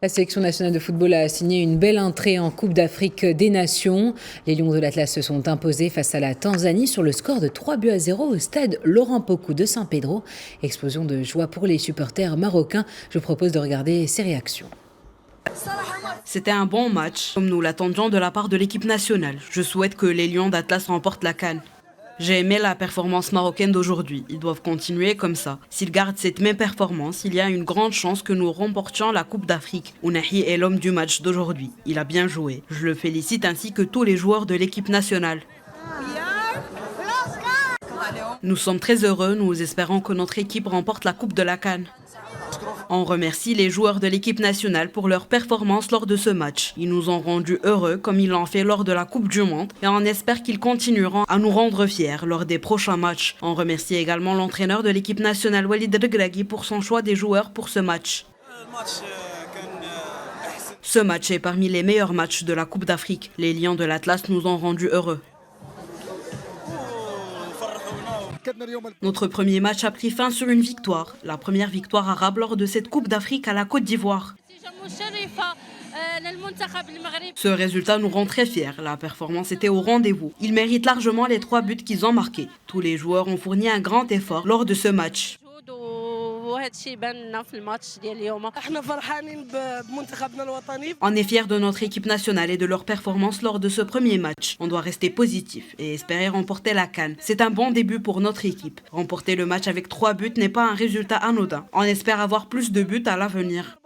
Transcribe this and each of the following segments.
La sélection nationale de football a signé une belle entrée en Coupe d'Afrique des Nations. Les Lions de l'Atlas se sont imposés face à la Tanzanie sur le score de 3-0 au stade Laurent Pokou de Saint-Pedro. Explosion de joie pour les supporters marocains. Je vous propose de regarder ces réactions. C'était un bon match, comme nous l'attendions de la part de l'équipe nationale. Je souhaite que les Lions d'Atlas remportent la CAN. J'ai aimé la performance marocaine d'aujourd'hui. Ils doivent continuer comme ça. S'ils gardent cette même performance, il y a une grande chance que nous remportions la Coupe d'Afrique. Ounahi est l'homme du match d'aujourd'hui. Il a bien joué. Je le félicite ainsi que tous les joueurs de l'équipe nationale. Nous sommes très heureux. Nous espérons que notre équipe remporte la Coupe de la CAN. On remercie les joueurs de l'équipe nationale pour leur performance lors de ce match. Ils nous ont rendus heureux comme ils l'ont fait lors de la Coupe du Monde et on espère qu'ils continueront à nous rendre fiers lors des prochains matchs. On remercie également l'entraîneur de l'équipe nationale Walid Regragui pour son choix des joueurs pour ce match. Ce match est parmi les meilleurs matchs de la Coupe d'Afrique. Les Lions de l'Atlas nous ont rendus heureux. Notre premier match a pris fin sur une victoire, la première victoire arabe lors de cette Coupe d'Afrique à la Côte d'Ivoire. Ce résultat nous rend très fiers, la performance était au rendez-vous. Ils méritent largement les 3 buts qu'ils ont marqués. Tous les joueurs ont fourni un grand effort lors de ce match. On est fiers de notre équipe nationale et de leur performance lors de ce premier match. On doit rester positif et espérer remporter la CAN. C'est un bon début pour notre équipe. Remporter le match avec 3 buts n'est pas un résultat anodin. On espère avoir plus de buts à l'avenir.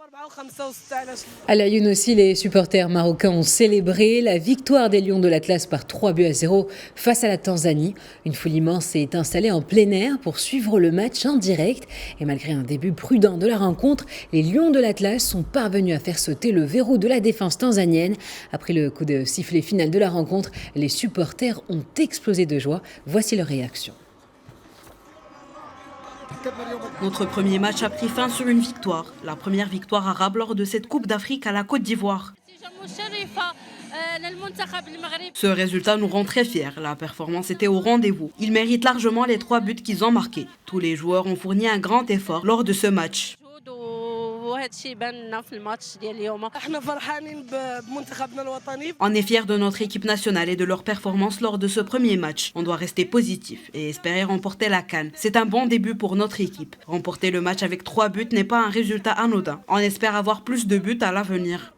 À la Une aussi, les supporters marocains ont célébré la victoire des Lions de l'Atlas par 3-0 face à la Tanzanie. Une foule immense s'est installée en plein air pour suivre le match en direct. Et malgré un début prudent de la rencontre, les Lions de l'Atlas sont parvenus à faire sauter le verrou de la défense tanzanienne. Après le coup de sifflet final de la rencontre, les supporters ont explosé de joie. Voici leur réaction. Notre premier match a pris fin sur une victoire, la première victoire arabe lors de cette Coupe d'Afrique à la Côte d'Ivoire. Ce résultat nous rend très fiers, la performance était au rendez-vous. Ils méritent largement les 3 buts qu'ils ont marqués. Tous les joueurs ont fourni un grand effort lors de ce match. On est fiers de notre équipe nationale et de leur performance lors de ce premier match. On doit rester positif et espérer remporter la CAN. C'est un bon début pour notre équipe. Remporter le match avec 3 buts n'est pas un résultat anodin. On espère avoir plus de buts à l'avenir.